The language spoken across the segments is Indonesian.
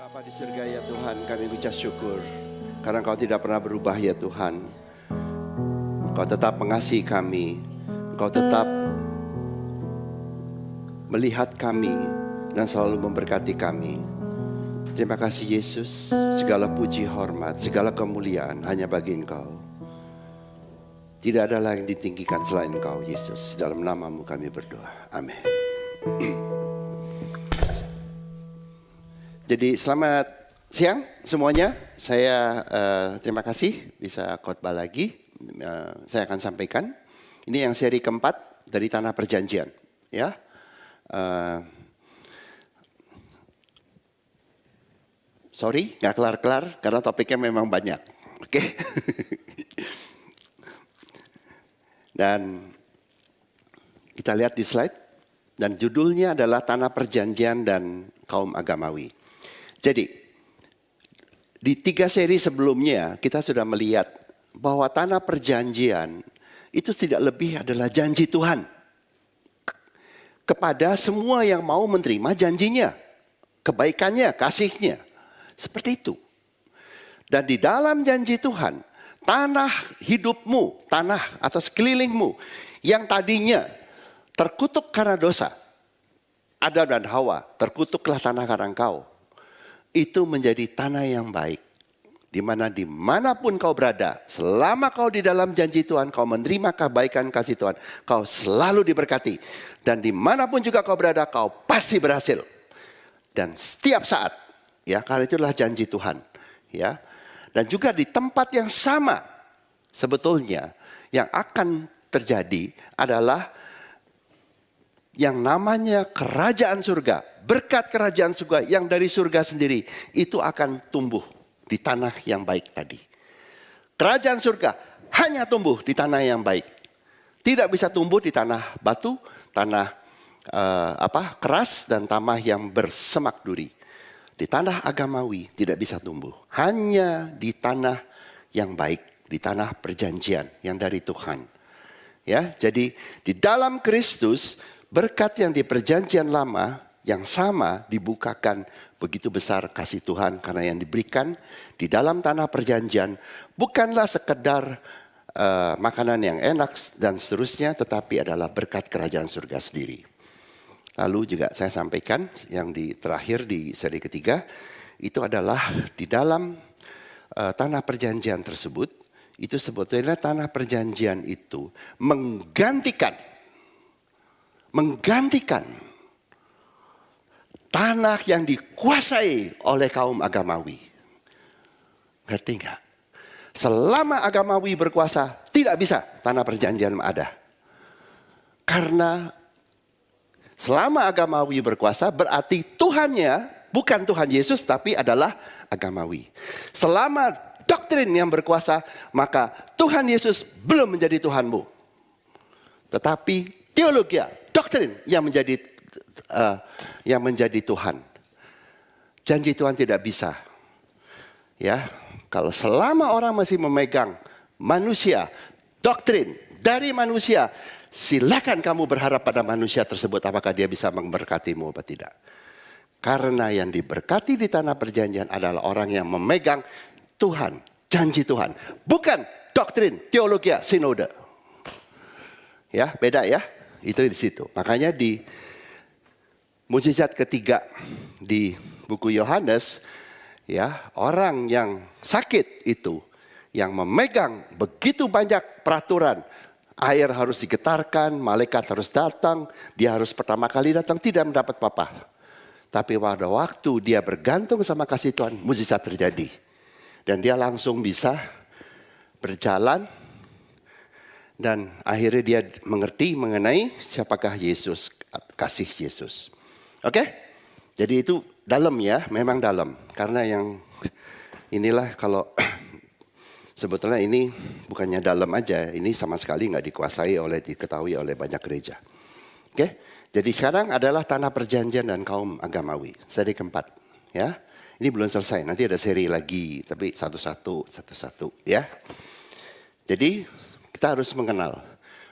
Bapa di surga ya Tuhan, kami ucap syukur karena Engkau tidak pernah berubah ya Tuhan. Engkau tetap mengasihi kami, Engkau tetap melihat kami dan selalu memberkati kami. Terima kasih Yesus, segala puji hormat, segala kemuliaan hanya bagi Engkau. Tidak ada lagi yang ditinggikan selain Engkau Yesus. Dalam namamu kami berdoa, amin. Jadi selamat siang semuanya. Saya terima kasih bisa khotbah lagi. Saya akan sampaikan. Ini yang seri keempat dari Tanah Perjanjian. Ya, sorry nggak kelar-kelar karena topiknya memang banyak. Oke. Dan kita lihat di slide. Dan judulnya adalah Tanah Perjanjian dan Kaum Agamawi. Jadi, di 3 seri sebelumnya kita sudah melihat bahwa tanah perjanjian itu tidak lebih adalah janji Tuhan kepada semua yang mau menerima janjinya, kebaikannya, kasihnya. Seperti itu. Dan di dalam janji Tuhan, tanah hidupmu, tanah atau sekelilingmu yang tadinya terkutuk karena dosa, Adam dan Hawa, terkutuklah tanah karena engkau. Itu menjadi tanah yang baik. Di mana dimanapun kau berada, selama kau di dalam janji Tuhan, kau menerima kebaikan kasih Tuhan, kau selalu diberkati. Dan dimanapun juga kau berada, kau pasti berhasil. Dan setiap saat, ya, karena itulah janji Tuhan. Ya. Dan juga di tempat yang sama, sebetulnya yang akan terjadi adalah yang namanya kerajaan surga, berkat kerajaan surga yang dari surga sendiri, itu akan tumbuh di tanah yang baik tadi. Kerajaan surga hanya tumbuh di tanah yang baik. Tidak bisa tumbuh di tanah batu, tanah keras dan tanah yang bersemak duri. Di tanah agamawi tidak bisa tumbuh. Hanya di tanah yang baik, di tanah perjanjian yang dari Tuhan. Ya, jadi di dalam Kristus berkat yang di perjanjian lama yang sama dibukakan begitu besar kasih Tuhan karena yang diberikan di dalam tanah perjanjian bukanlah sekedar makanan yang enak dan seterusnya, tetapi adalah berkat kerajaan surga sendiri. Lalu juga saya sampaikan yang di terakhir di seri ketiga itu adalah di dalam tanah perjanjian tersebut itu sebetulnya tanah perjanjian itu menggantikan tanah yang dikuasai oleh kaum agamawi. Ngerti nggak? Selama agamawi berkuasa, tidak bisa tanah perjanjian ada. Karena selama agamawi berkuasa, berarti Tuhannya bukan Tuhan Yesus, tapi adalah agamawi. Selama doktrin yang berkuasa, maka Tuhan Yesus belum menjadi Tuhanmu. Tetapi teologi, doktrin yang menjadi Tuhan. Janji Tuhan tidak bisa. Ya, kalau selama orang masih memegang manusia, doktrin dari manusia, silakan kamu berharap pada manusia tersebut apakah dia bisa memberkatimu atau tidak. Karena yang diberkati di tanah perjanjian adalah orang yang memegang Tuhan, janji Tuhan, bukan doktrin, teologi, sinode. Ya, beda ya. Itu di situ. Makanya di mukjizat ketiga di buku Yohanes, ya, orang yang sakit itu yang memegang begitu banyak peraturan, air harus digetarkan, malaikat harus datang, dia harus pertama kali datang tidak mendapat apa-apa. Tapi pada waktu dia bergantung sama kasih Tuhan, mukjizat terjadi. Dan dia langsung bisa berjalan. Dan akhirnya dia mengerti mengenai siapakah Yesus, kasih Yesus. Oke? Jadi itu dalam ya, memang dalam. Karena yang inilah kalau sebetulnya ini bukannya dalam aja, ini sama sekali nggak diketahui oleh banyak gereja. Oke? Jadi sekarang adalah tanah perjanjian dan kaum agamawi. Seri keempat. Ya, ini belum selesai, nanti ada seri lagi, tapi satu-satu ya. Jadi kita harus mengenal,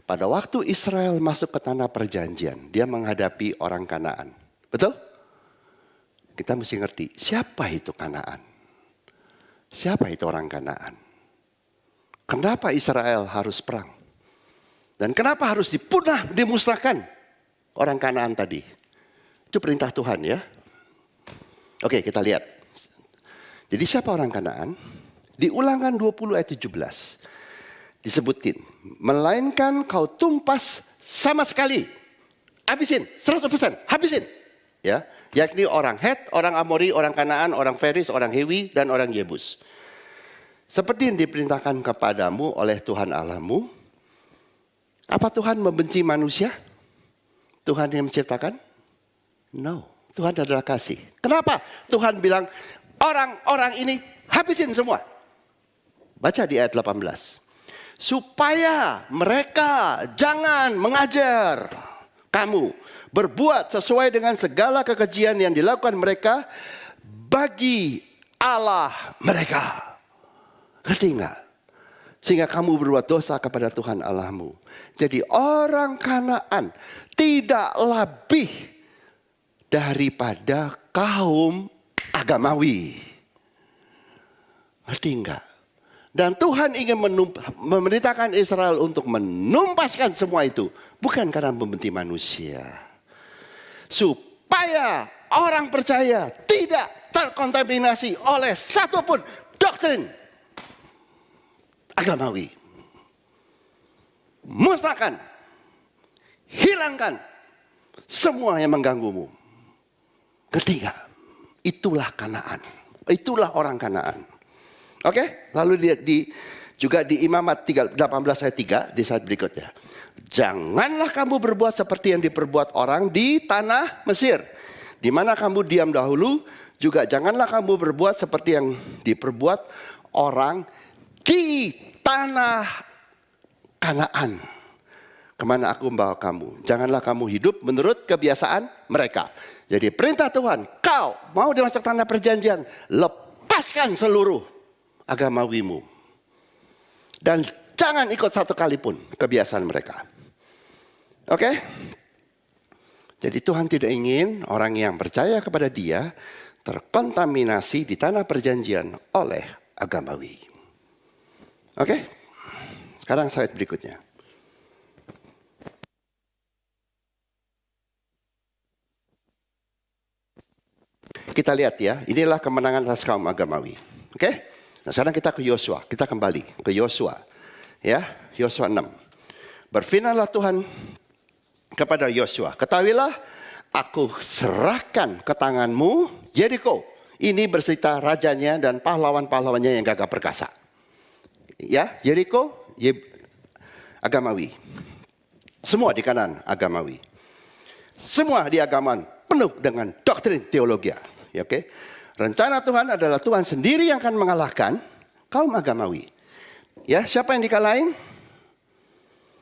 pada waktu Israel masuk ke tanah perjanjian, dia menghadapi orang Kanaan. Betul? kita mesti ngerti siapa itu Kanaan. Siapa itu orang Kanaan? Kenapa Israel harus perang? Dan kenapa harus dimusnahkan orang Kanaan tadi? Itu perintah Tuhan ya. Oke, kita lihat. Jadi siapa orang Kanaan? Di Ulangan 20 ayat 17 disebutin, melainkan kau tumpas sama sekali. Habisin, 100%, habisin. Ya, yakni orang Het, orang Amori, orang Kanaan, orang Feris, orang Hewi, dan orang Yebus. Seperti yang diperintahkan kepadamu oleh Tuhan Allahmu. Apa Tuhan membenci manusia? Tuhan yang menciptakan? No, Tuhan adalah kasih. Kenapa Tuhan bilang orang-orang ini habisin semua? Baca di ayat 18. Supaya mereka jangan mengajar kamu berbuat sesuai dengan segala kekejian yang dilakukan mereka bagi Allah mereka. Ngerti enggak? Sehingga kamu berbuat dosa kepada Tuhan Allahmu. Jadi orang Kanaan tidak lebih daripada kaum agamawi. Ngerti enggak? Dan Tuhan ingin memerintahkan Israel untuk menumpaskan semua itu. Bukan karena membenci manusia. Supaya orang percaya tidak terkontaminasi oleh satupun doktrin agamawi. Musnahkan, hilangkan semua yang mengganggumu. Ngerti gak? Itulah Kanaan. Itulah orang Kanaan. Oke, lalu juga di Imamat 18 ayat 3 di slide berikutnya. Janganlah kamu berbuat seperti yang diperbuat orang di tanah Mesir, di mana kamu diam dahulu. Juga janganlah kamu berbuat seperti yang diperbuat orang di tanah Kanaan, kemana aku membawa kamu. Janganlah kamu hidup menurut kebiasaan mereka. Jadi perintah Tuhan, kau mau dimasuk tanah perjanjian, lepaskan seluruh agamawimu. Dan jangan ikut satu kali pun kebiasaan mereka. Oke? Jadi Tuhan tidak ingin orang yang percaya kepada Dia terkontaminasi di tanah perjanjian oleh agamawi. Oke? Sekarang slide berikutnya. Kita lihat ya, inilah kemenangan atas kaum agamawi. Oke? Nah, sekarang kita ke Yosua, kita kembali ke Yosua. Ya, Yosua 6. Berfirmanlah Tuhan kepada Yosua, ketahuilah aku serahkan ke tanganmu Yeriko. Ini berserta rajanya dan pahlawan-pahlawannya yang gagah perkasa. Ya, Yeriko agamawi. Semua di kanan agamawi. Semua di agamaan penuh dengan doktrin teologi. Ya, oke. Rencana Tuhan adalah Tuhan sendiri yang akan mengalahkan kaum agamawi. Ya, siapa yang dikalahin?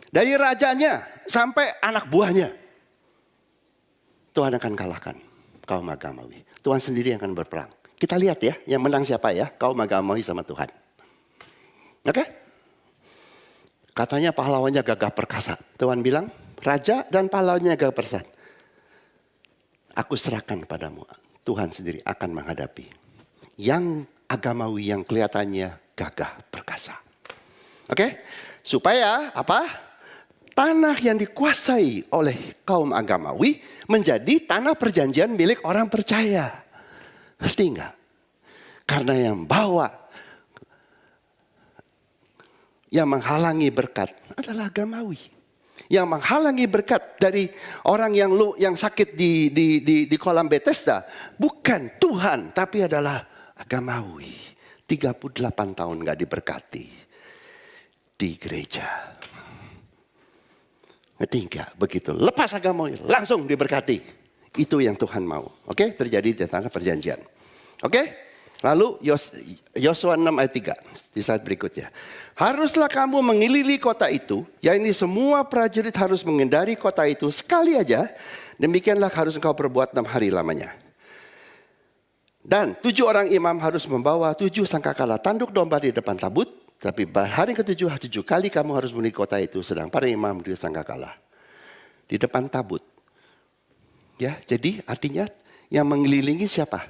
Dari rajanya sampai anak buahnya. Tuhan akan kalahkan kaum agamawi. Tuhan sendiri yang akan berperang. Kita lihat ya, yang menang siapa ya? Kaum agamawi sama Tuhan. Oke? Katanya pahlawannya gagah perkasa. Tuhan bilang, raja dan pahlawannya gagah perkasa. Aku serahkan padamu. Tuhan sendiri akan menghadapi yang agamawi yang kelihatannya gagah perkasa. Oke? Supaya apa? Tanah yang dikuasai oleh kaum agamawi menjadi tanah perjanjian milik orang percaya. Ngerti enggak? Karena yang menghalangi berkat adalah agamawi. Yang menghalangi berkat dari orang yang sakit di kolam Bethesda bukan Tuhan, tapi adalah agamawi. 38 tahun gak diberkati di gereja. Ngerti gak? Begitu lepas agamawi langsung diberkati. Itu yang Tuhan mau. Oke, terjadi di tanah perjanjian. Oke, lalu Yosua 6 ayat 3 di slide berikutnya. Haruslah kamu mengelilingi kota itu, yakni semua prajurit harus menghindari kota itu sekali aja. Demikianlah harus engkau perbuat 6 hari lamanya. Dan 7 orang imam harus membawa 7 sangkakala tanduk domba di depan tabut. Tapi hari ke-7, 7 kali kamu harus menuju kota itu, sedang para imam di sangkakala di depan tabut. Ya, jadi artinya Yang mengelilingi siapa?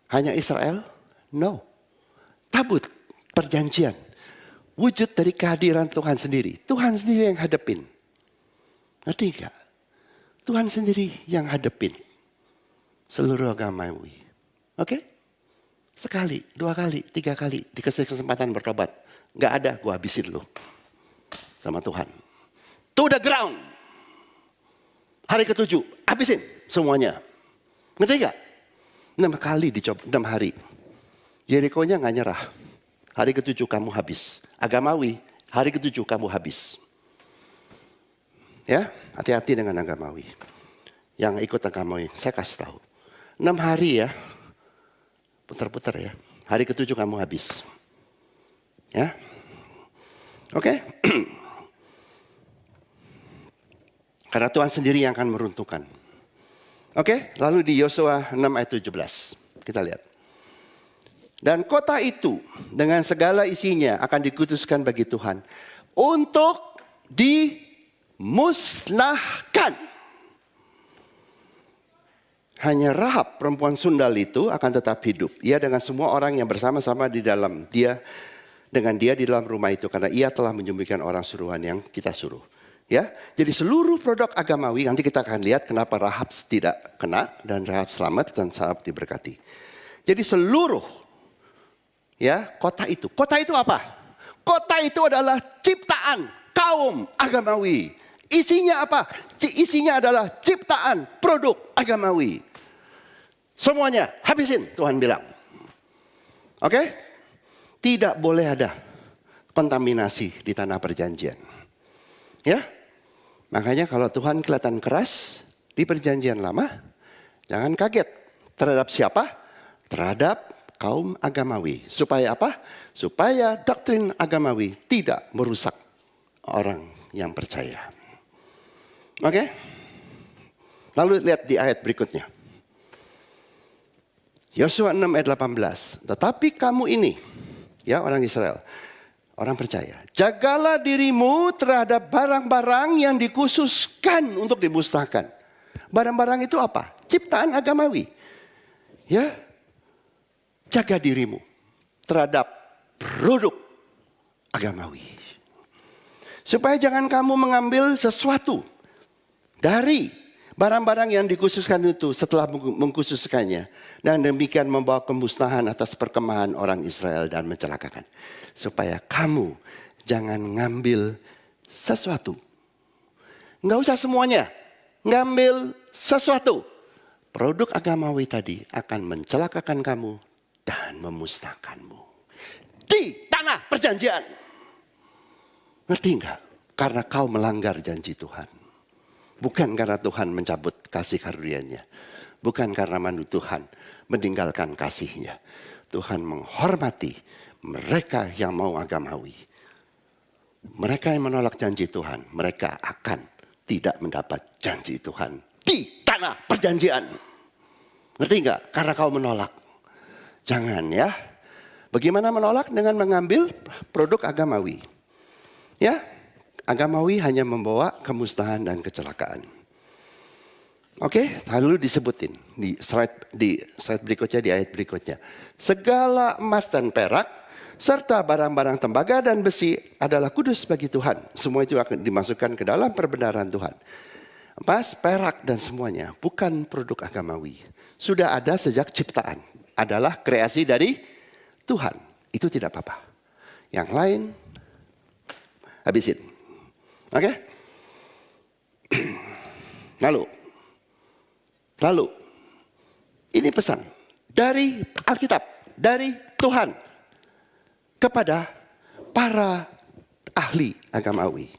Hanya Israel? No. Tabut perjanjian. Wujud dari kehadiran Tuhan sendiri. Tuhan sendiri yang hadapin. Ngerti gak? Tuhan sendiri yang hadapin seluruh agamawi. Oke? Sekali, 2 kali, 3 kali dikasih kesempatan bertobat. Gak ada, gue habisin lu sama Tuhan. To the ground. Hari ke-7, habisin semuanya. Ngerti gak? 6 kali dicoba, 6 hari. Yeriko-nya gak nyerah. Hari ke-7 kamu habis. Agamawi, hari ke-7 kamu habis. Ya, hati-hati dengan agamawi. Yang ikut agamawi, saya kasih tahu. 6 hari ya, putar-putar ya. Hari ke-7 kamu habis. Ya, oke? Karena Tuhan sendiri yang akan meruntuhkan. Oke, lalu di Yosua 6 ayat 17. Kita lihat. Dan kota itu dengan segala isinya akan dikuduskan bagi Tuhan. Untuk dimusnahkan. Hanya Rahab perempuan sundal itu akan tetap hidup. Ia dengan semua orang yang bersama-sama di dalam dia. Dengan dia di dalam rumah itu. Karena ia telah menyembuhkan orang suruhan yang kita suruh. Ya, jadi seluruh produk agamawi nanti kita akan lihat kenapa Rahab tidak kena dan Rahab selamat dan Rahab diberkati. Jadi seluruh ya kota itu apa? Kota itu adalah ciptaan kaum agamawi. Isinya apa? Isinya adalah ciptaan produk agamawi. Semuanya habisin Tuhan bilang. Oke? Tidak boleh ada kontaminasi di tanah perjanjian. Ya, makanya kalau Tuhan kelihatan keras di perjanjian lama, jangan kaget. Terhadap siapa? Terhadap kaum agamawi. Supaya apa? Supaya doktrin agamawi tidak merusak orang yang percaya. Oke? Lalu lihat di ayat berikutnya. Yosua 6 ayat 18. Tetapi kamu ini, ya orang Israel, orang percaya. Jagalah dirimu terhadap barang-barang yang dikhususkan untuk dimusnahkan. Barang-barang itu apa? Ciptaan agamawi. Ya. Jaga dirimu terhadap produk agamawi. Supaya jangan kamu mengambil sesuatu dari barang-barang yang dikhususkan itu setelah mengkhususkannya. Dan demikian membawa kemusnahan atas perkemahan orang Israel dan mencelakakan. Supaya kamu jangan ngambil sesuatu. Nggak usah semuanya. Ngambil sesuatu. Produk agamawi tadi akan mencelakakan kamu dan memusnahkanmu. Di tanah perjanjian. Ngerti nggak? Karena kau melanggar janji Tuhan. Bukan karena Tuhan mencabut kasih karunia-Nya. Bukan karena manusia Tuhan meninggalkan kasih-Nya. Tuhan menghormati mereka yang mau agamawi. Mereka yang menolak janji Tuhan, mereka akan tidak mendapat janji Tuhan di tanah perjanjian. Ngerti nggak? Karena kau menolak. Jangan ya. Bagaimana menolak? Dengan mengambil produk agamawi. Ya, agamawi hanya membawa kemusnahan dan kecelakaan. Oke, lalu disebutin di slide berikutnya, di ayat berikutnya. Segala emas dan perak serta barang-barang tembaga dan besi adalah kudus bagi Tuhan. Semua itu akan dimasukkan ke dalam perbenaran Tuhan. Emas, perak dan semuanya bukan produk agamawi. Sudah ada sejak ciptaan. Adalah kreasi dari Tuhan. Itu tidak apa-apa. Yang lain habisin. Oke? Lalu, ini pesan dari Alkitab, dari Tuhan kepada para ahli agamawi.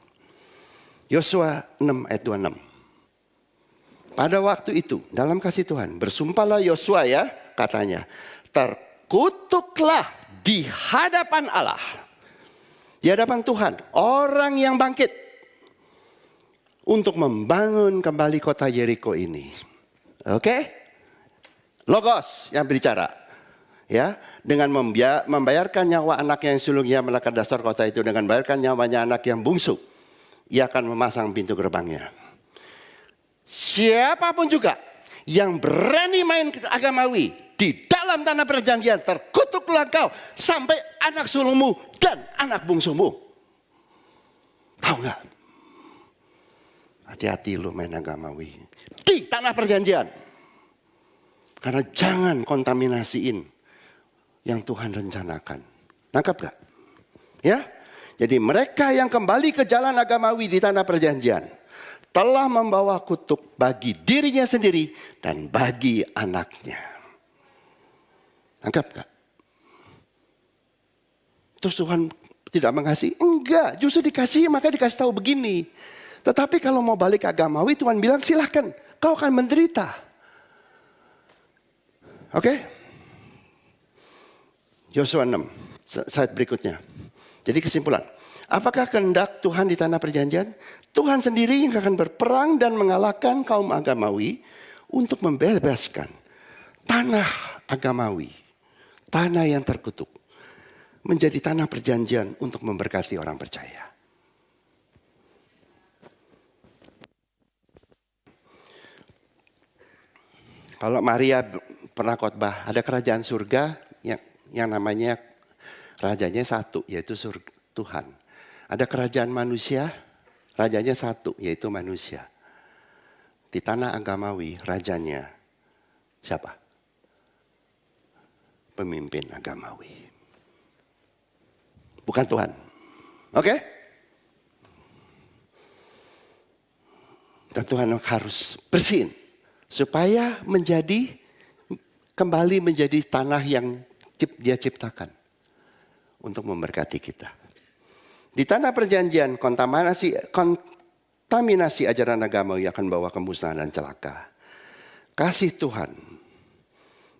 Yosua 6 ayat 26. Pada waktu itu, dalam kasih Tuhan, bersumpahlah Yosua ya, katanya, terkutuklah di hadapan Allah, di hadapan Tuhan, orang yang bangkit untuk membangun kembali kota Yeriko ini. Oke? Logos yang berbicara. Ya, dengan membayarkan nyawa anak yang sulungnya melekat dasar kota itu, dengan membayarkan nyawanya anak yang bungsu, ia akan memasang pintu gerbangnya. Siapapun juga yang berani main agamawi di dalam tanah perjanjian, terkutuklah kau sampai anak sulungmu dan anak bungsumu. Tahu nggak? Hati-hati lu main agamawi di tanah perjanjian. Karena jangan kontaminasiin yang Tuhan rencanakan. Nangkap gak? Ya, jadi mereka yang kembali ke jalan agamawi di tanah perjanjian telah membawa kutuk bagi dirinya sendiri dan bagi anaknya. Nangkap gak? Terus Tuhan tidak mengasihi? Enggak, justru dikasihi, maka dikasih tahu begini. Tetapi kalau mau balik ke agamawi, Tuhan bilang silahkan, kau akan menderita. Oke? Yosua 6, slide berikutnya. Jadi kesimpulan, apakah kehendak Tuhan di tanah perjanjian? Tuhan sendiri yang akan berperang dan mengalahkan kaum agamawi untuk membebaskan tanah agamawi, tanah yang terkutuk, menjadi tanah perjanjian untuk memberkati orang percaya. Kalau Maria pernah khotbah, ada kerajaan surga yang namanya rajanya satu, yaitu surga, Tuhan. Ada kerajaan manusia, rajanya satu, yaitu manusia. Di tanah agamawi, rajanya siapa? Pemimpin agamawi. Bukan Tuhan. Oke? Dan Tuhan harus bersihin. Supaya kembali menjadi tanah yang dia ciptakan. Untuk memberkati kita. Di tanah perjanjian, kontaminasi ajaran agamawi akan bawa kemusnahan dan celaka. Kasih Tuhan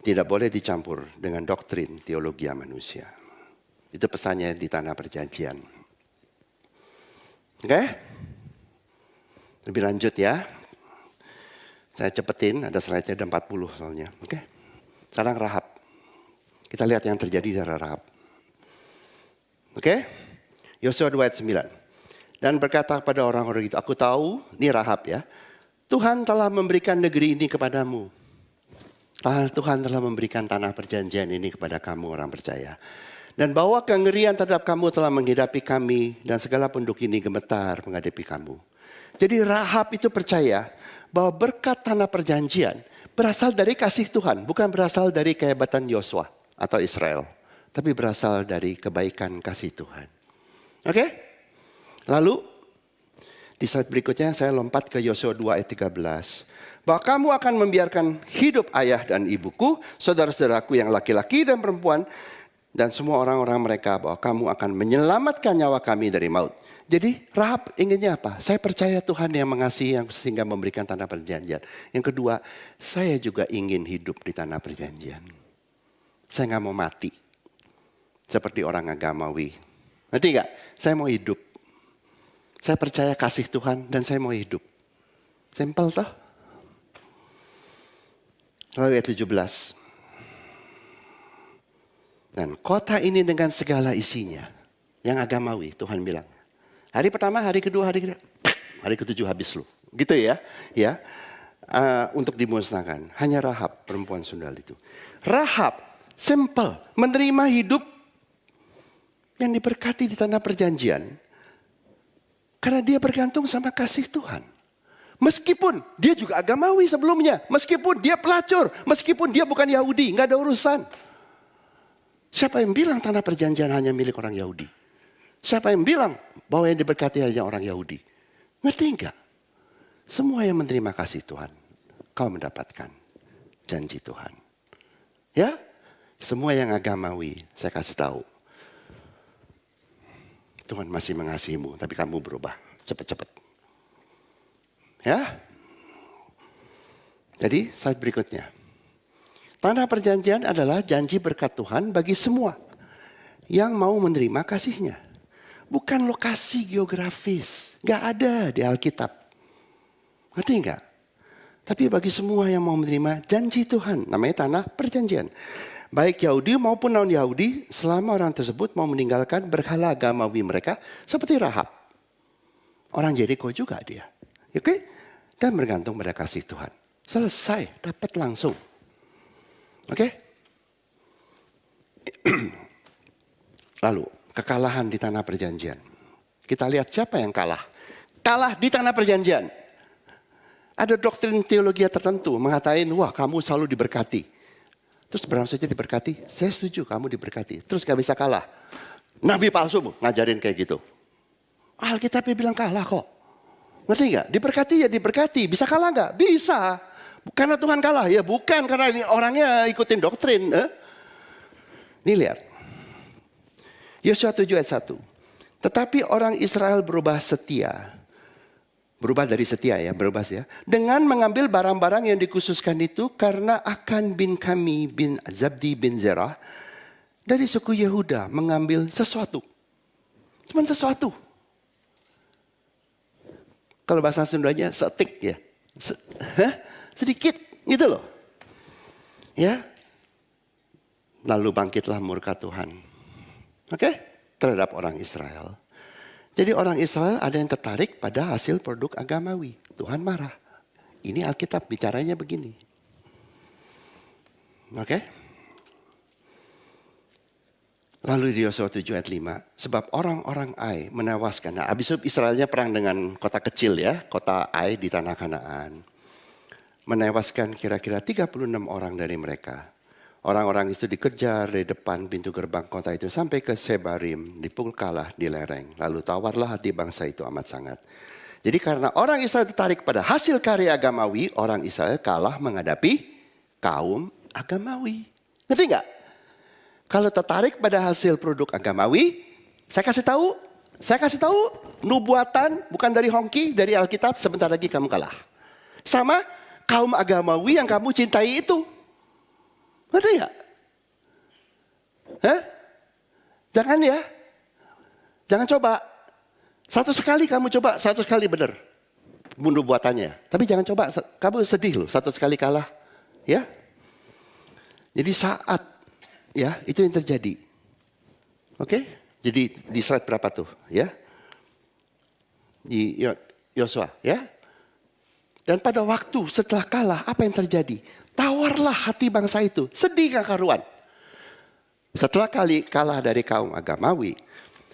tidak boleh dicampur dengan doktrin teologi manusia. Itu pesannya di tanah perjanjian. Oke? Lebih lanjut ya. Saya cepetin, ada slide-nya, ada 40 soalnya. Oke? Sekarang Rahab. Kita lihat yang terjadi dari Rahab. Oke? Yosua 2 ayat 9. Dan berkata kepada orang-orang itu, aku tahu, ini Rahab ya. Tuhan telah memberikan negeri ini kepadamu. Tuhan telah memberikan tanah perjanjian ini kepada kamu orang percaya. Dan bahwa kengerian terhadap kamu telah menghadapi kami dan segala penduduk ini gemetar menghadapi kamu. Jadi Rahab itu percaya bahwa berkat tanah perjanjian berasal dari kasih Tuhan. Bukan berasal dari kehebatan Yosua atau Israel. Tapi berasal dari kebaikan kasih Tuhan. Oke? Lalu di slide berikutnya saya lompat ke Yosua 2 ayat 13. Bahwa kamu akan membiarkan hidup ayah dan ibuku, saudara-saudaraku yang laki-laki dan perempuan, dan semua orang-orang mereka, bahwa kamu akan menyelamatkan nyawa kami dari maut. Jadi Rahab inginnya apa? Saya percaya Tuhan yang mengasihi yang sehingga memberikan tanah perjanjian. Yang kedua, saya juga ingin hidup di tanah perjanjian. Saya nggak mau mati seperti orang agamawi. Ngerti nggak? Saya mau hidup. Saya percaya kasih Tuhan dan saya mau hidup. Simpel toh? Lalu ayat 17. Dan kota ini dengan segala isinya. Yang agamawi, Tuhan bilang. Hari pertama, hari kedua, hari ketujuh habis lu. Gitu ya. Untuk dimusnahkan. Hanya Rahab, perempuan sundal itu. Rahab, simple. Menerima hidup yang diberkati di tanah perjanjian. Karena dia bergantung sama kasih Tuhan. Meskipun dia juga agamawi sebelumnya. Meskipun dia pelacur. Meskipun dia bukan Yahudi. Nggak ada urusan. Siapa yang bilang tanah perjanjian hanya milik orang Yahudi? Siapa yang bilang bahwa yang diberkati hanya orang Yahudi? Ngerti enggak? Semua yang menerima kasih Tuhan, kau mendapatkan janji Tuhan. Ya, semua yang agamawi, saya kasih tahu. Tuhan masih mengasihimu, tapi kamu berubah cepat-cepat. Ya, jadi slide berikutnya. Tanah perjanjian adalah janji berkat Tuhan bagi semua yang mau menerima kasih-Nya. Bukan lokasi geografis. Gak ada di Alkitab. Ngerti gak? Tapi bagi semua yang mau menerima janji Tuhan. Namanya tanah perjanjian. Baik Yahudi maupun non-Yahudi. Selama orang tersebut mau meninggalkan berhala agamawi mereka. Seperti Rahab. Orang Jeriko juga dia. Oke? Dan bergantung pada kasih Tuhan. Selesai, dapat langsung. Oke? Lalu, kekalahan di tanah perjanjian. Kita lihat siapa yang kalah. Kalah di tanah perjanjian. Ada doktrin teologi tertentu mengatakan, wah kamu selalu diberkati. Terus berapa saja diberkati? Saya setuju kamu diberkati. Terus gak bisa kalah. Nabi palsu ngajarin kayak gitu. Alkitabnya bilang kalah kok. Ngerti gak? Diberkati ya diberkati. Bisa kalah gak? Bisa. Karena Tuhan kalah? Ya bukan, karena ini orangnya ikutin doktrin. Ini lihat. Yosua 7 ayat 1. Tetapi orang Israel berubah setia. Berubah dari setia ya, berubah ya. Dengan mengambil barang-barang yang dikhususkan itu karena Akan bin Kami bin Zabdi bin Zerah dari suku Yehuda mengambil sesuatu. Cuman sesuatu. Kalau bahasa Sundanya setik ya. Sedikit gitu loh. Ya. Lalu bangkitlah murka Tuhan. Oke? Terhadap orang Israel. Jadi orang Israel ada yang tertarik pada hasil produk agamawi. Tuhan marah. Ini Alkitab bicaranya begini. Oke? Lalu di Yosua 7 ayat 5. Sebab orang-orang Ai menewaskan. Nah, habis itu Israelnya perang dengan kota kecil ya. Kota Ai di tanah Kanaan. Menewaskan kira-kira 36 orang dari mereka. Orang-orang itu dikejar dari depan pintu gerbang kota itu sampai ke Sebarim, dipukul kalah di lereng. Lalu tawarlah hati bangsa itu amat sangat. Jadi karena orang Israel tertarik pada hasil karya agamawi, orang Israel kalah menghadapi kaum agamawi. Ngerti nggak? Kalau tertarik pada hasil produk agamawi, saya kasih tahu, nubuatan bukan dari Hongki, dari Alkitab, sebentar lagi kamu kalah. Sama kaum agamawi yang kamu cintai itu. Ngerti gak? Jangan ya. Jangan coba. 100 kali kamu coba, 100 kali benar. Bunuh buatannya. Tapi jangan coba, kamu sedih loh 100 kali kalah. Ya. Jadi saat, ya itu yang terjadi. Oke? Jadi di slide berapa tuh? Ya. Di Yosua, ya. Dan pada waktu setelah kalah, apa yang terjadi? Tawarlah hati bangsa itu. Sedih gak karuan. Setelah kalah dari kaum agamawi.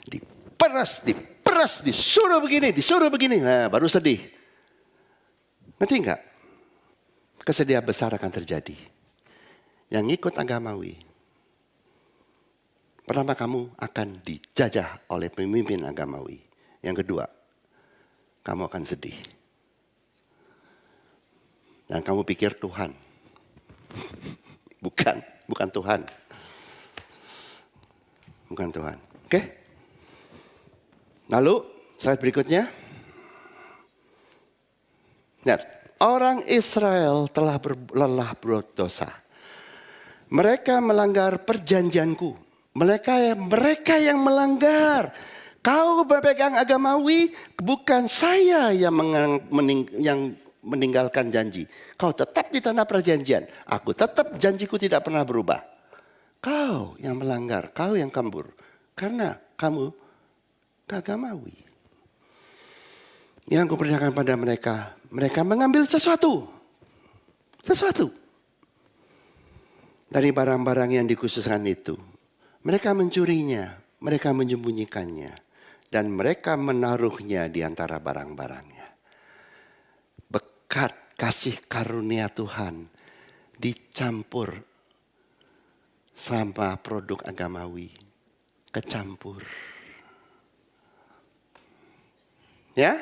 Diperas, disuruh begini. Nah, baru sedih. Ngerti gak? Kesedihan besar akan terjadi. Yang ikut agamawi. Pertama kamu akan dijajah oleh pemimpin agamawi. Yang kedua, kamu akan sedih. Dan kamu pikir Tuhan. Bukan Tuhan. Bukan Tuhan. Oke? Lalu, slide berikutnya. Lihat, orang Israel telah berdosa. Mereka melanggar perjanjianku. Mereka yang melanggar. Kau berpegang agamawi, bukan saya yang meninggalkan janji. Kau tetap di tanah perjanjian. Aku tetap janjiku tidak pernah berubah. Kau yang melanggar, kau yang kabur. Karena kamu agamawi. Yang kupercayakan pada mereka, mereka mengambil sesuatu. Dari barang-barang yang dikhususkan itu. Mereka mencurinya, mereka menyembunyikannya. Dan mereka menaruhnya di antara barang-barangnya. Berkat kasih karunia Tuhan dicampur sama produk agamawi. Kecampur. Ya?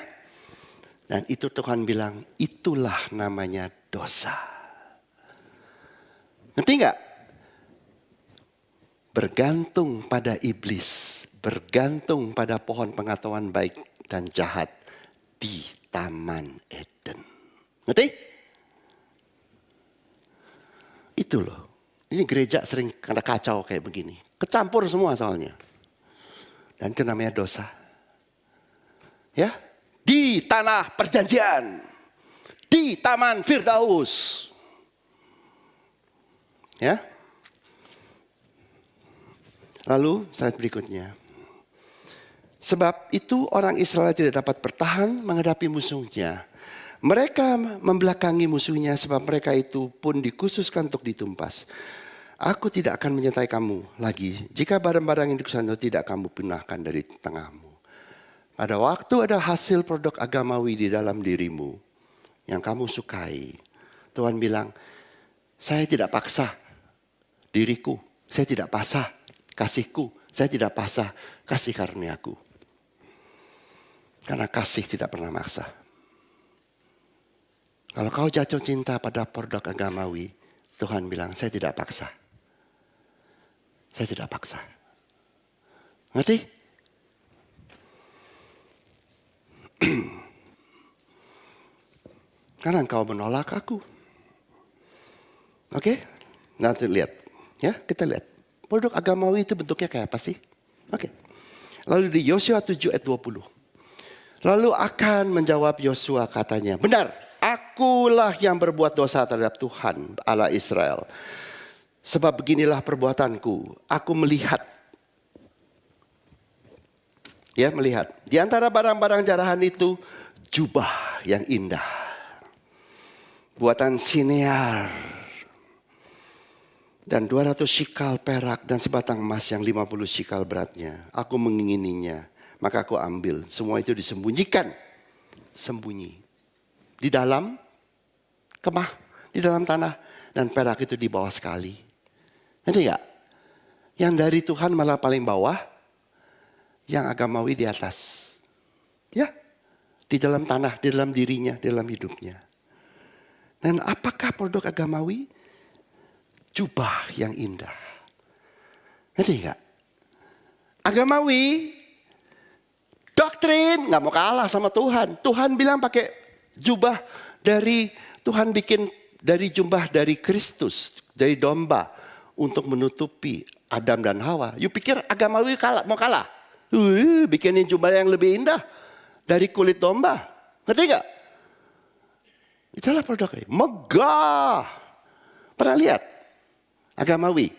Dan itu Tuhan bilang, itulah namanya dosa. Ngerti gak? Bergantung pada iblis. Bergantung pada pohon pengetahuan baik dan jahat di Taman Eden. Ngerti? Itu loh. Ini gereja sering kena kacau kayak begini. Kecampur semua soalnya. Dan itu namanya dosa. Ya, di tanah perjanjian. Di Taman Firdaus. Ya. Lalu slide berikutnya. Sebab itu orang Israel tidak dapat bertahan menghadapi musuhnya. Mereka membelakangi musuhnya sebab mereka itu pun dikhususkan untuk ditumpas. Aku tidak akan menyertai kamu lagi jika barang-barang yang dikhususkan itu tidak kamu punahkan dari tengahmu. Pada waktu ada hasil produk agamawi di dalam dirimu yang kamu sukai, Tuhan bilang, saya tidak paksa diriku, saya tidak paksa kasihku, saya tidak paksa kasih karuniaku. Karena kasih tidak pernah maksa. Kalau kau jatuh cinta pada produk agamawi, Tuhan bilang, saya tidak paksa. Saya tidak paksa. Ngerti? Karena engkau menolak aku. Oke? Nanti lihat. Ya, kita lihat. Produk agamawi itu bentuknya kayak apa sih? Oke. Lalu di Yosua 7 ayat 20. Lalu akan menjawab Yosua katanya, benar, akulah yang berbuat dosa terhadap Tuhan Allah Israel. Sebab beginilah perbuatanku, aku melihat. Ya, melihat. Di antara barang-barang jarahan itu, jubah yang indah. Buatan Sinear. Dan 200 shikal perak dan sebatang emas yang 50 shikal beratnya. Aku mengingininya. Maka aku ambil. Semua itu disembunyikan. Sembunyi. Di dalam kemah. Di dalam tanah. Dan perak itu di bawah sekali. Nanti enggak? Yang dari Tuhan malah paling bawah. Yang agamawi di atas. Ya. Di dalam tanah. Di dalam dirinya. Di dalam hidupnya. Dan apakah produk agamawi? Jubah yang indah. Nanti enggak? Agamawi. Doktrin, nggak mau kalah sama Tuhan. Tuhan bilang pakai jubah dari, Tuhan bikin dari jubah dari Kristus, dari domba. Untuk menutupi Adam dan Hawa. You pikir agamawi kalah, mau kalah? Bikinin jubah yang lebih indah. Dari kulit domba. Ngerti nggak? Itulah produknya. Megah. Pernah lihat? Agamawi.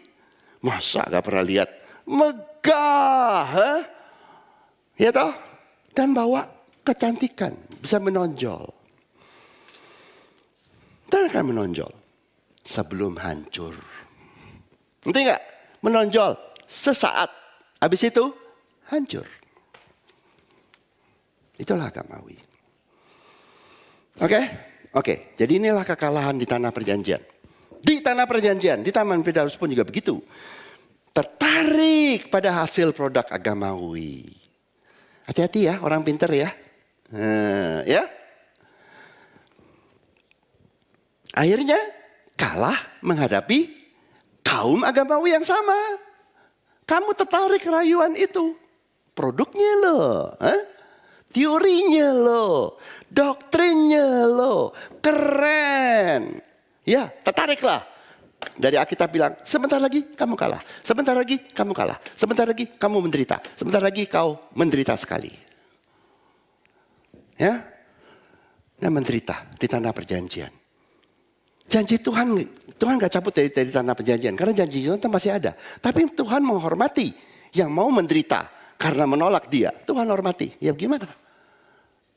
Masa gak pernah lihat? Megah. Huh? Ya toh? Dan bawa kecantikan, bisa menonjol. Dan akan menonjol sebelum hancur. Ngerti nggak? Menonjol sesaat, habis itu hancur. Itulah agamawi. Oke. Jadi inilah kekalahan di tanah perjanjian. Di tanah perjanjian, di Taman Firdaus pun juga begitu. Tertarik pada hasil produk agamawi. Hati-hati ya, orang pinter ya. Ya. Akhirnya kalah menghadapi kaum agamawi yang sama. Kamu tertarik rayuan itu. Produknya loh. Teorinya loh. Doktrinnya loh. Keren. Ya, tertariklah. Dari Alkitab bilang, sebentar lagi kamu kalah. Sebentar lagi kamu kalah. Sebentar lagi kamu menderita. Sebentar lagi kau menderita sekali. Ya. Dan menderita di tanah perjanjian. Janji Tuhan gak cabut dari tanah perjanjian. Karena janji Tuhan masih ada. Tapi Tuhan menghormati yang mau menderita karena menolak dia. Tuhan hormati. Ya gimana?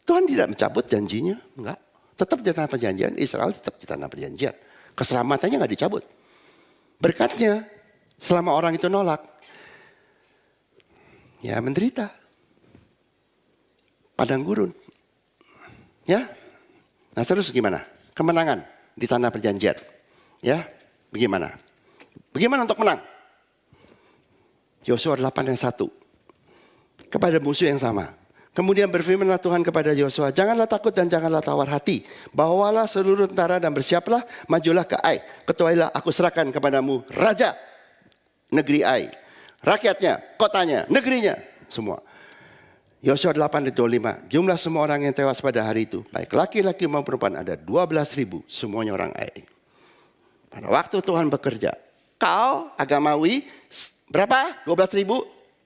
Tuhan tidak mencabut janjinya. Enggak. Tetap di tanah perjanjian. Israel tetap di tanah perjanjian. Keselamatannya gak dicabut. Berkatnya selama orang itu nolak. Ya menderita. Padang gurun. Ya. Nah terus gimana? Kemenangan di tanah perjanjian. Ya. Bagaimana? Bagaimana untuk menang? Yosua 8 ayat 1. Kepada musuh yang sama. Kemudian berfirmanlah Tuhan kepada Yosua, janganlah takut dan janganlah tawar hati. Bawalah seluruh tentara dan bersiaplah, majulah ke Ai. Ketuailah aku serahkan kepadamu raja negeri Ai. Rakyatnya, kotanya, negerinya, semua. Yosua 8:25, jumlah semua orang yang tewas pada hari itu, baik laki-laki maupun perempuan ada 12.000, semuanya orang Ai. Pada waktu Tuhan bekerja, kau agamawi berapa? 12.000,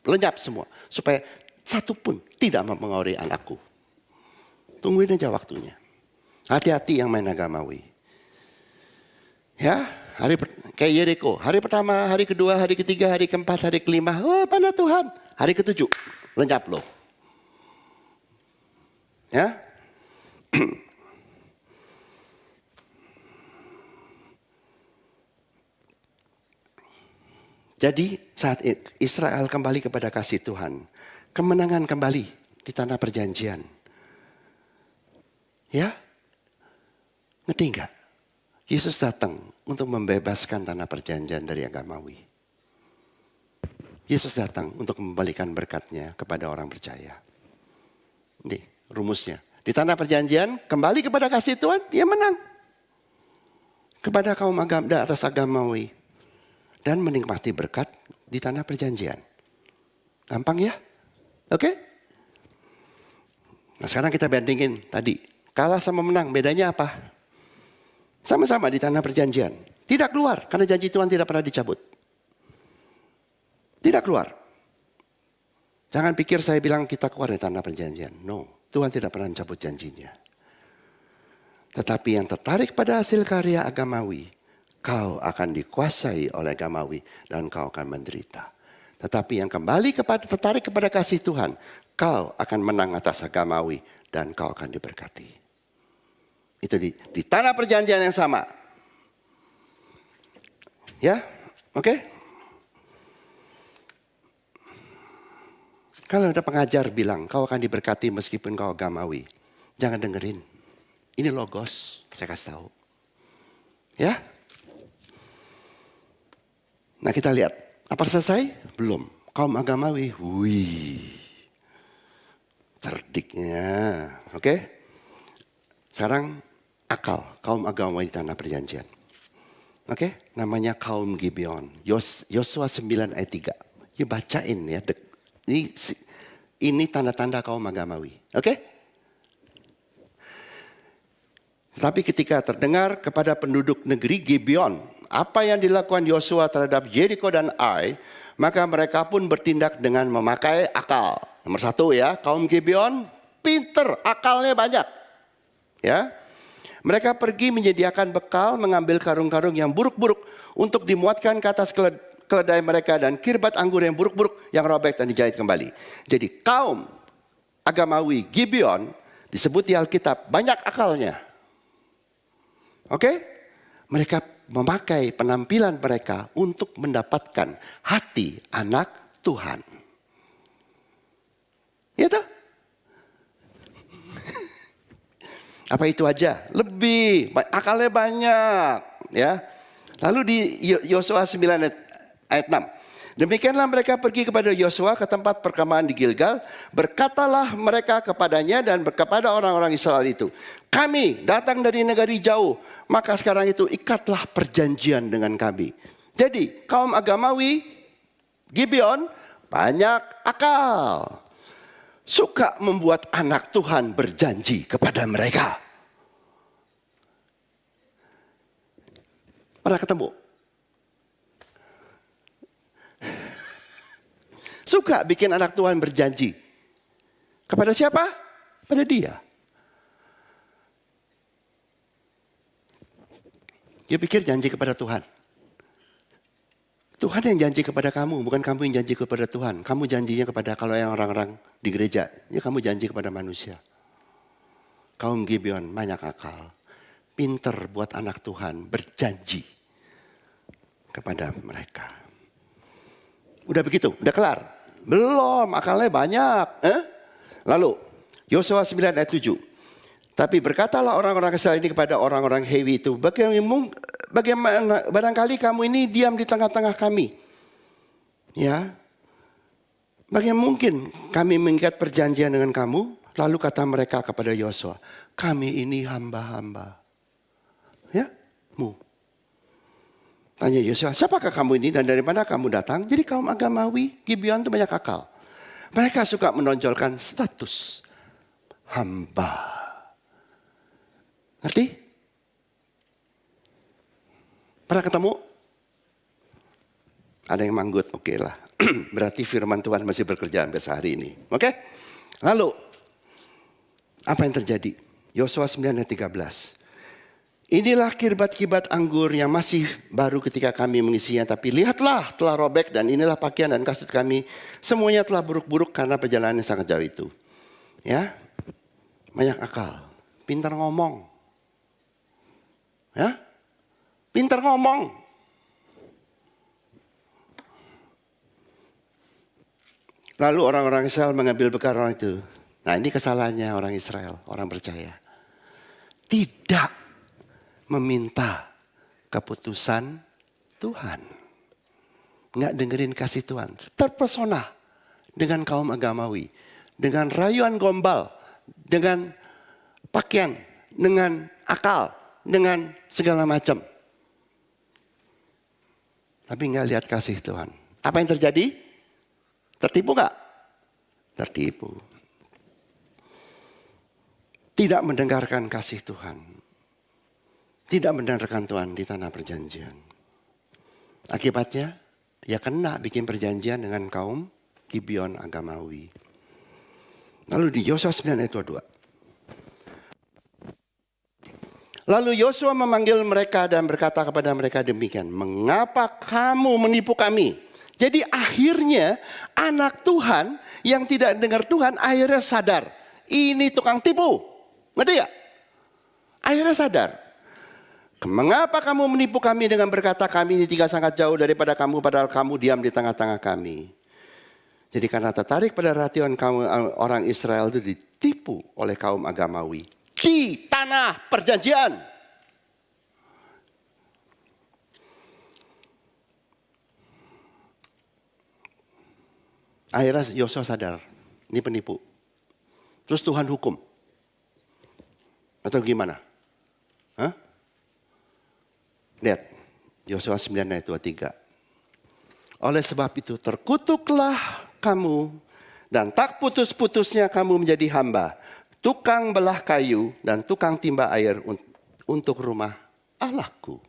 lenyap semua. Supaya satu pun tidak mempengaruhi anakku. Tungguin aja waktunya. Hati-hati yang main agamawi. Ya, kayak Yeriko. Hari pertama, hari kedua, hari ketiga, hari keempat, hari kelima. Oh, mana Tuhan? Hari ketujuh, lenyap loh. Ya. Jadi saat Israel kembali kepada kasih Tuhan, kemenangan kembali di tanah perjanjian. Ya, ngerti enggak? Yesus datang untuk membebaskan tanah perjanjian dari agamawi. Yesus datang untuk membalikan berkatnya kepada orang percaya. Ini rumusnya. Di tanah perjanjian, kembali kepada kasih Tuhan, dia menang. Kepada kaum atas agamawi. Dan menikmati berkat di tanah perjanjian. Gampang ya? Oke? Nah sekarang kita bandingin tadi. Kalah sama menang, bedanya apa? Sama-sama di tanah perjanjian. Tidak keluar, karena janji Tuhan tidak pernah dicabut. Tidak keluar. Jangan pikir saya bilang kita keluar dari tanah perjanjian. No, Tuhan tidak pernah mencabut janjinya. Tetapi yang tertarik pada hasil karya agamawi, kau akan dikuasai oleh agamawi dan kau akan menderita. Tetapi yang tertarik kepada kasih Tuhan, kau akan menang atas agamawi dan kau akan diberkati. Itu di tanah perjanjian yang sama. Ya, oke? Kalau ada pengajar bilang, kau akan diberkati meskipun kau agamawi. Jangan dengerin. Ini logos, saya kasih tahu. Ya. Nah kita lihat, apa selesai? Belum. Kaum agamawi, wih. Cerdiknya, oke? Sekarang akal, kaum agamawi di tanah perjanjian. Oke, namanya kaum Gibeon. Yosua 9 ayat 3. Yuk bacain ya, ini tanda-tanda kaum agamawi. Oke? Tetapi ketika terdengar kepada penduduk negeri Gibeon, apa yang dilakukan Yosua terhadap Jericho dan Ai, maka mereka pun bertindak dengan memakai akal. Nomor 1 ya, kaum Gibeon pinter, akalnya banyak. Ya. Mereka pergi menyediakan bekal, mengambil karung-karung yang buruk-buruk untuk dimuatkan ke atas keledai mereka dan kirbat anggur yang buruk-buruk yang robek dan dijahit kembali. Jadi kaum agamawi Gibeon disebut di Alkitab banyak akalnya. Oke? Mereka memakai penampilan mereka untuk mendapatkan hati anak Tuhan. Ya toh? Apa itu aja? Lebih, akalnya banyak. Ya. Lalu di Yosua 9 ayat 6. Demikianlah mereka pergi kepada Yosua ke tempat perkemahan di Gilgal. Berkatalah mereka kepadanya dan kepada orang-orang Israel itu. Kami datang dari negeri jauh. Maka sekarang itu ikatlah perjanjian dengan kami. Jadi kaum agamawi Gibeon banyak akal. Suka membuat anak Tuhan berjanji kepada mereka. Pernah ketemu? Suka bikin anak Tuhan berjanji. Kepada siapa? Pada dia. Dia pikir janji kepada Tuhan. Tuhan yang janji kepada kamu, bukan kamu yang janji kepada Tuhan. Kamu janjinya kepada kalau yang orang-orang di gereja, ya kamu janji kepada manusia. Kaum Gibeon banyak akal. Pinter buat anak Tuhan berjanji kepada mereka. Udah begitu, udah kelar. Belum, akalnya banyak. Lalu, Yosua 9 ayat 7. Tapi berkatalah orang-orang Israel ini kepada orang-orang Hewi itu. Bagaimana barangkali kamu ini diam di tengah-tengah kami. Ya. Bagaimana mungkin kami mengikat perjanjian dengan kamu. Lalu kata mereka kepada Yosua. Kami ini hamba-hamba. Ya. Tanya Yosua, siapakah kamu ini dan dari mana kamu datang? Jadi kaum agamawi, Gibeon itu banyak akal. Mereka suka menonjolkan status hamba. Ngerti? Pernah ketemu? Ada yang manggut, oke lah. Berarti firman Tuhan masih bekerja sampai sehari ini. Oke? Lalu, apa yang terjadi? Yosua 9 ayat 13. Inilah kirbat-kirbat anggur yang masih baru ketika kami mengisinya. Tapi lihatlah telah robek dan inilah pakaian dan kasut kami. Semuanya telah buruk-buruk karena perjalanan yang sangat jauh itu. Ya, banyak akal. Pintar ngomong. Ya, pintar ngomong. Lalu orang-orang Israel mengambil bekal orang itu. Nah, ini kesalahannya orang Israel, orang percaya. Tidak meminta keputusan Tuhan. Nggak dengerin kasih Tuhan. Terpesona dengan kaum agamawi. Dengan rayuan gombal. Dengan pakaian. Dengan akal. Dengan segala macam. Tapi nggak lihat kasih Tuhan. Apa yang terjadi? Tertipu nggak? Tertipu. Tidak mendengarkan kasih Tuhan. Tidak mendengarkan Tuhan di tanah perjanjian. Akibatnya, ya kena bikin perjanjian dengan kaum Gibeon agamawi. Lalu di Yosua 9 ayat 22. Lalu Yosua memanggil mereka dan berkata kepada mereka demikian. Mengapa kamu menipu kami? Jadi akhirnya anak Tuhan yang tidak dengar Tuhan akhirnya sadar. Ini tukang tipu. Ngerti ya? Akhirnya sadar. Mengapa kamu menipu kami dengan berkata kami ini tinggal sangat jauh daripada kamu padahal kamu diam di tengah-tengah kami. Jadi karena tertarik pada rayuan kaum orang Israel itu ditipu oleh kaum agamawi. Di tanah perjanjian. Akhirnya Yosua sadar, ini penipu. Terus Tuhan hukum. Atau gimana? Hah? Lihat, Yosua 9 ayat 23. Oleh sebab itu terkutuklah kamu dan tak putus-putusnya kamu menjadi hamba. Tukang belah kayu dan tukang timba air untuk rumah Allahku.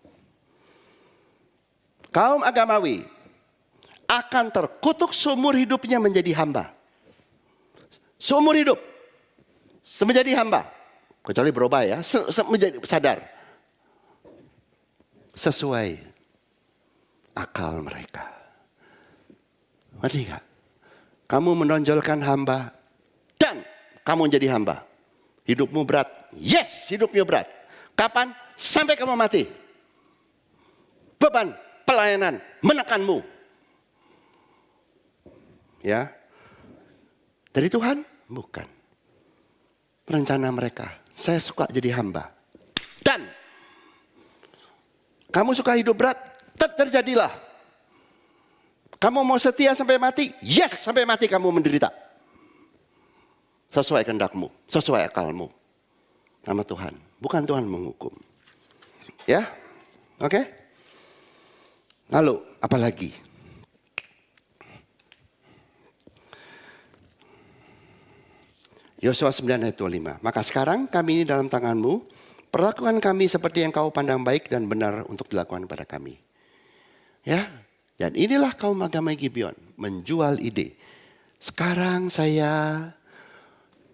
Kaum agamawi akan terkutuk seumur hidupnya menjadi hamba. Seumur hidup menjadi hamba. Kecuali berubah ya, menjadi sadar. Sesuai akal mereka. Ngerti gak? Kamu menonjolkan hamba dan kamu menjadi hamba. Hidupmu berat. Yes, hidupmu berat. Kapan? Sampai kamu mati. Beban pelayanan menekanmu. Ya. Dari Tuhan? Bukan. Rencana mereka. Saya suka jadi hamba. Dan kamu suka hidup berat? Terjadilah. Kamu mau setia sampai mati? Yes, sampai mati kamu menderita. Sesuai kehendakmu, sesuai akalmu. Nama Tuhan, bukan Tuhan menghukum. Ya, oke? Lalu, apa lagi? Yosua 9 ayat 25. Maka sekarang kami ini dalam tanganmu, perlakukan kami seperti yang kau pandang baik dan benar untuk dilakukan pada kami. Ya, dan inilah kaum agama Gibeon menjual ide. Sekarang saya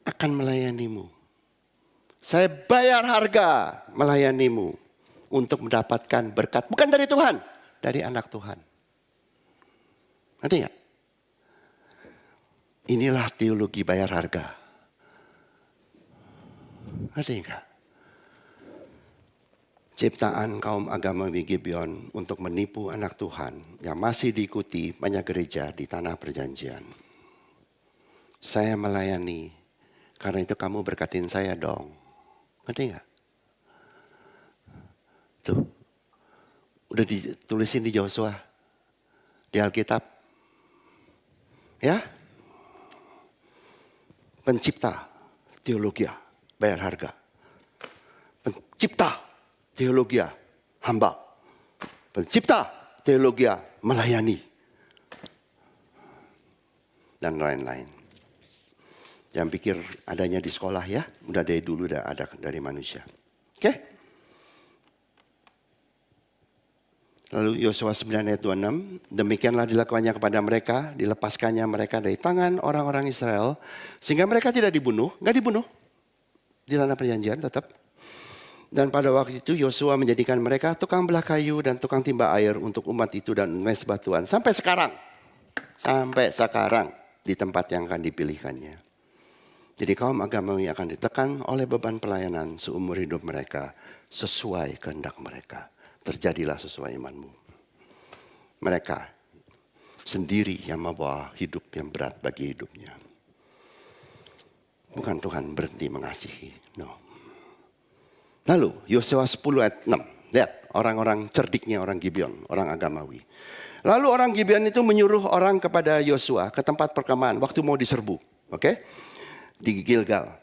akan melayanimu. Saya bayar harga melayanimu untuk mendapatkan berkat. Bukan dari Tuhan, dari anak Tuhan. Ngerti gak? Inilah teologi bayar harga. Ngerti gak? Ciptaan kaum agama Gibeon untuk menipu anak Tuhan yang masih diikuti banyak gereja di tanah perjanjian. Saya melayani. Karena itu kamu berkatin saya dong. Ngerti gak? Tuh. Udah ditulisin di Yosua. Di Alkitab. Ya. Pencipta teologi bayar harga. Pencipta teologi hamba. Pencipta teologi melayani. Dan lain-lain. Jangan pikir adanya di sekolah ya. Udah dari dulu udah ada dari manusia. Oke? Lalu Yosua 9 ayat 26. Demikianlah dilakukannya kepada mereka. Dilepaskannya mereka dari tangan orang-orang Israel. Sehingga mereka tidak dibunuh. Nggak dibunuh. Di tanah perjanjian tetap. Dan pada waktu itu Yosua menjadikan mereka tukang belah kayu dan tukang timba air untuk umat itu dan mesbah Tuhan. Sampai sekarang. Sampai sekarang. Di tempat yang akan dipilihkannya. Jadi kaum agamawi akan ditekan oleh beban pelayanan seumur hidup mereka sesuai kehendak mereka. Terjadilah sesuai imanmu. Mereka sendiri yang membawa hidup yang berat bagi hidupnya. Bukan Tuhan berhenti mengasihi. No. Lalu Yosua 10 ayat 6. Lihat orang-orang cerdiknya orang Gibeon, orang agamawi. Lalu orang Gibeon itu menyuruh orang kepada Yosua ke tempat perkemahan waktu mau diserbu. Oke? Di Gilgal.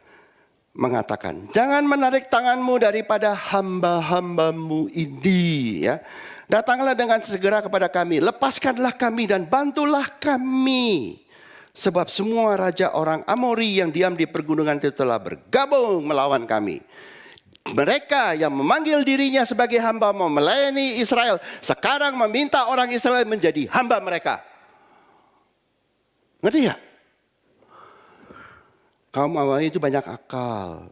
Mengatakan, jangan menarik tanganmu daripada hamba-hambamu ini. Ya. Datanglah dengan segera kepada kami. Lepaskanlah kami dan bantulah kami. Sebab semua raja orang Amori yang diam di pergunungan itu telah bergabung melawan kami. Mereka yang memanggil dirinya sebagai hamba mau melayani Israel, sekarang meminta orang Israel menjadi hamba mereka. Ngerti ya? Kaum Amori itu banyak akal.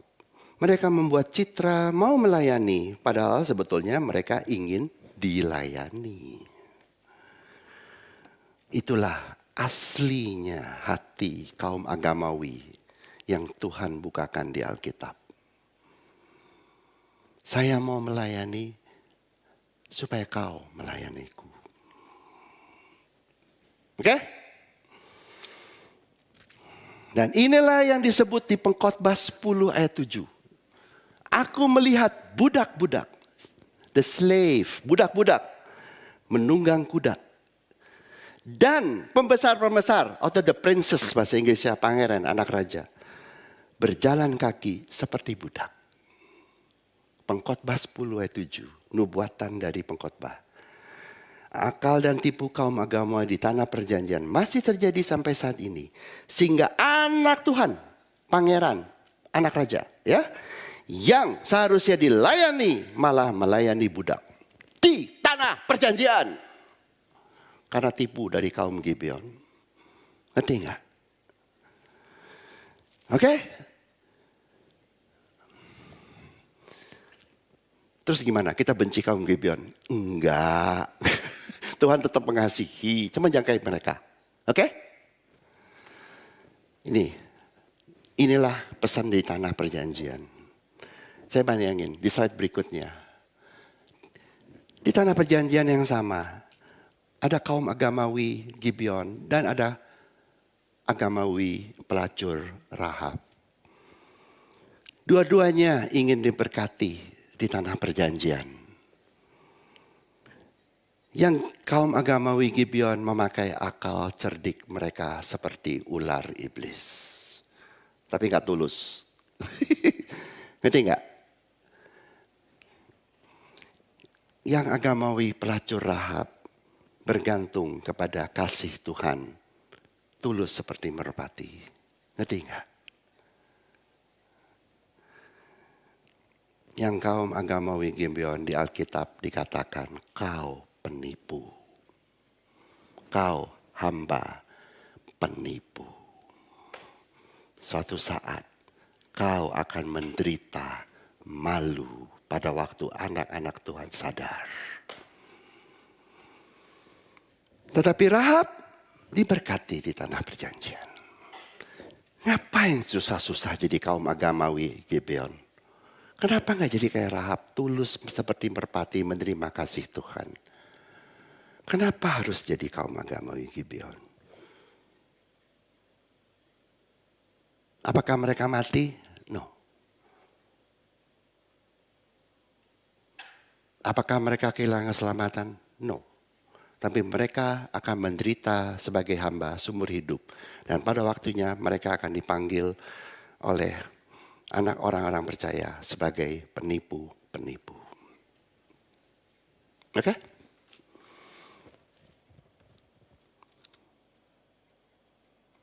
Mereka membuat citra mau melayani, padahal sebetulnya mereka ingin dilayani. Itulah aslinya hati kaum agamawi yang Tuhan bukakan di Alkitab. Saya mau melayani supaya kau melayaniku. Oke? Dan inilah yang disebut di Pengkhotbah 10 ayat 7. Aku melihat budak-budak, the slave, budak-budak menunggang kuda. Dan pembesar-pembesar, atau the princess bahasa Inggrisnya, pangeran, anak raja, berjalan kaki seperti budak. Pengkhotbah 10 ayat 7, nubuatan dari pengkhotbah. Akal dan tipu kaum agama di tanah perjanjian masih terjadi sampai saat ini. Sehingga anak Tuhan, pangeran, anak raja, ya, yang seharusnya dilayani malah melayani budak di tanah perjanjian. Karena tipu dari kaum Gibeon. Ngerti nggak? Oke? Terus gimana? Kita benci kaum Gibeon? Enggak. Tuhan tetap mengasihi, cuma jangkai mereka. Oke? Inilah pesan di tanah perjanjian. Saya bayangin di slide berikutnya. Di tanah perjanjian yang sama, ada kaum agamawi Gibeon dan ada agamawi pelacur Rahab. Dua-duanya ingin diberkati di tanah perjanjian. Yang kaum agamawi Gibeon memakai akal cerdik mereka seperti ular iblis. Tapi gak tulus. Ngerti gak? Yang agamawi pelacur Rahab bergantung kepada kasih Tuhan. Tulus seperti merpati. Ngerti gak? Yang kaum agamawi Gibeon di Alkitab dikatakan kau penipu. Kau hamba penipu. Suatu saat kau akan menderita malu pada waktu anak-anak Tuhan sadar. Tetapi Rahab diberkati di tanah perjanjian. Ngapain susah-susah jadi kaum agamawi Gibeon? Kenapa gak jadi kayak Rahab, tulus seperti merpati menerima kasih Tuhan? Kenapa harus jadi kaum agamawi Gibeon? Apakah mereka mati? No. Apakah mereka kehilangan keselamatan? No. Tapi mereka akan menderita sebagai hamba seumur hidup. Dan pada waktunya mereka akan dipanggil oleh anak orang-orang percaya sebagai penipu-penipu. Oke?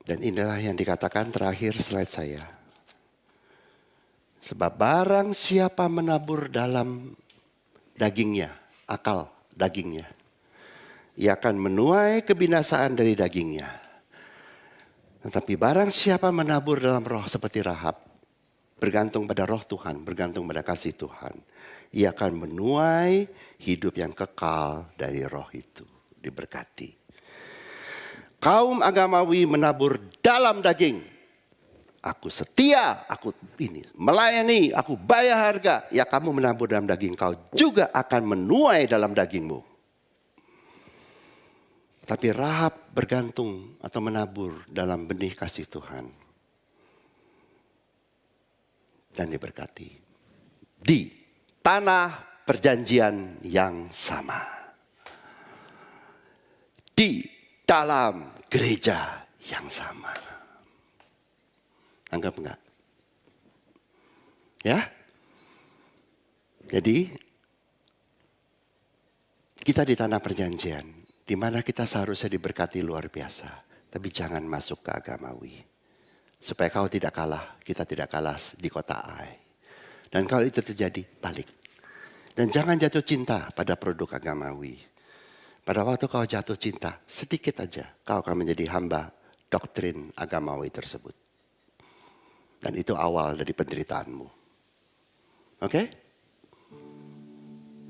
Dan inilah yang dikatakan terakhir slide saya. Sebab barang siapa menabur dalam dagingnya, akal dagingnya, ia akan menuai kebinasaan dari dagingnya. Tetapi barang siapa menabur dalam roh seperti Rahab, bergantung pada roh Tuhan, bergantung pada kasih Tuhan, ia akan menuai hidup yang kekal dari roh itu, diberkati. Kaum agamawi menabur dalam daging. Aku setia, aku ini melayani, aku bayar harga. Ya kamu menabur dalam daging, kau juga akan menuai dalam dagingmu. Tapi Rahab bergantung atau menabur dalam benih kasih Tuhan. Dan diberkati. Di tanah perjanjian yang sama. Di dalam gereja yang sama. Anggap enggak? Ya? Jadi, kita di tanah perjanjian, di mana kita seharusnya diberkati luar biasa. Tapi jangan masuk ke agamawi. Supaya kau tidak kalah, kita tidak kalah di kota Ai. Dan kalau itu terjadi, balik. Dan jangan jatuh cinta pada produk agamawi. Pada waktu kau jatuh cinta, sedikit aja kau akan menjadi hamba doktrin agamawi tersebut. Dan itu awal dari penderitaanmu. Oke?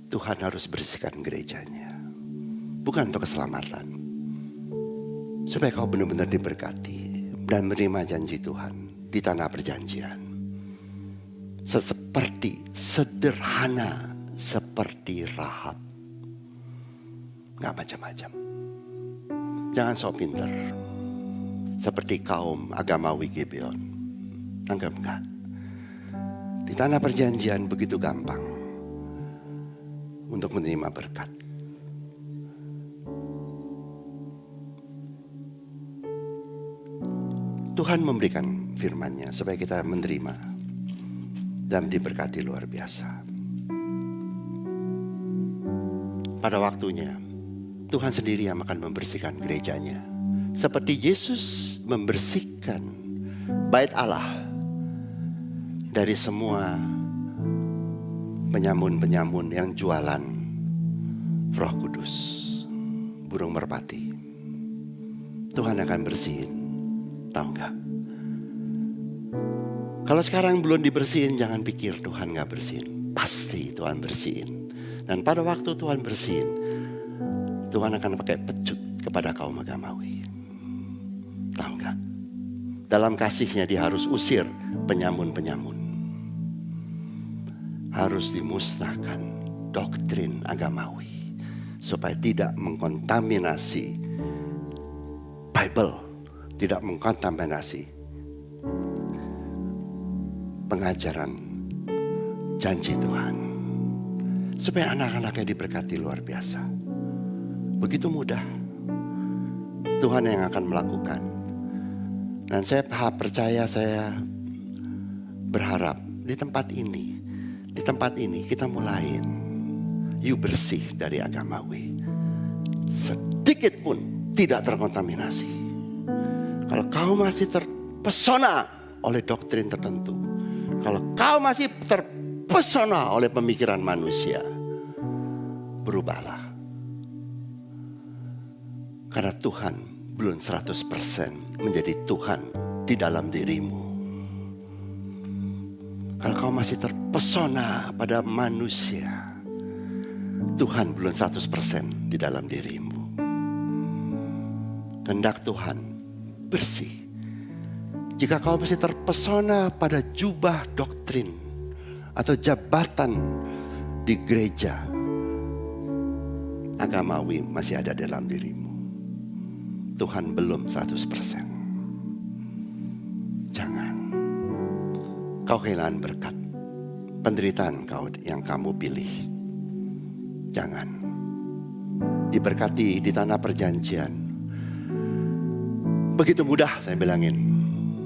Tuhan harus bersihkan gerejanya. Bukan untuk keselamatan. Supaya kau benar-benar diberkati dan menerima janji Tuhan di tanah perjanjian. Seperti sederhana seperti Rahab. Gak macam-macam. Jangan sok pinter. Seperti kaum agamawi Gibeon. Anggap enggak. Di tanah perjanjian begitu gampang untuk menerima berkat. Tuhan memberikan firman-Nya supaya kita menerima dan diberkati luar biasa. Pada waktunya, Tuhan sendiri yang akan membersihkan gerejanya. Seperti Yesus membersihkan bait Allah dari semua penyamun-penyamun yang jualan Roh Kudus, burung merpati. Tuhan akan bersihin, tahu nggak? Kalau sekarang belum dibersihin, jangan pikir Tuhan nggak bersihin. Pasti Tuhan bersihin. Dan pada waktu Tuhan bersihin, Tuhan akan pakai pecut kepada kaum agamawi. Tahu nggak? Dalam kasihnya dia harus usir penyamun-penyamun. Harus dimusnahkan doktrin agamawi. Supaya tidak mengkontaminasi Bible. Tidak mengkontaminasi pengajaran janji Tuhan. Supaya anak-anaknya diberkati luar biasa. Begitu mudah. Tuhan yang akan melakukan. Dan saya percaya, saya berharap di tempat ini kita mulain. You bersih dari agamawi. Sedikit pun tidak terkontaminasi. Kalau kau masih terpesona oleh doktrin tertentu. Kalau kau masih terpesona oleh pemikiran manusia. Berubahlah. Karena Tuhan belum 100% menjadi Tuhan di dalam dirimu. Kalau kau masih terpesona pada manusia, Tuhan belum 100% di dalam dirimu. Kehendak Tuhan bersih. Jika kau masih terpesona pada jubah doktrin atau jabatan di gereja, agamawi masih ada dalam dirimu. Tuhan belum 100%. Jangan. Kau kehilangan berkat. Penderitaan kau yang kamu pilih. Jangan. Diberkati di tanah perjanjian. Begitu mudah saya bilangin.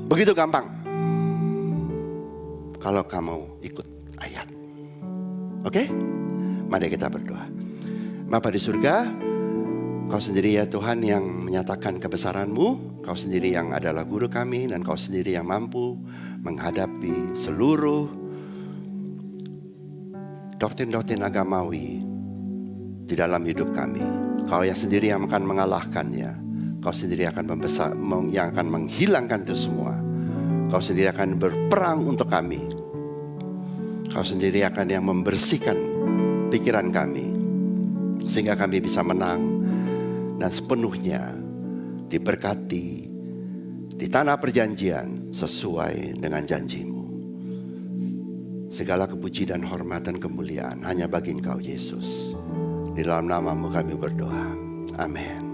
Begitu gampang. Kalau kamu ikut ayat. Oke? Mari kita berdoa. Bapa di surga, Kau sendiri ya Tuhan yang menyatakan kebesaran-Mu. Kau sendiri yang adalah guru kami. Dan Kau sendiri yang mampu menghadapi seluruh doktrin-doktrin agamawi di dalam hidup kami. Kau yang sendiri yang akan mengalahkannya. Kau sendiri akan yang akan menghilangkan itu semua. Kau sendiri akan berperang untuk kami. Kau sendiri akan yang membersihkan pikiran kami. Sehingga kami bisa menang. Dan sepenuhnya diberkati di tanah perjanjian sesuai dengan janji-Mu. Segala kepuji dan hormat dan kemuliaan hanya bagi Engkau Yesus. Di dalam nama-Mu kami berdoa. Amin.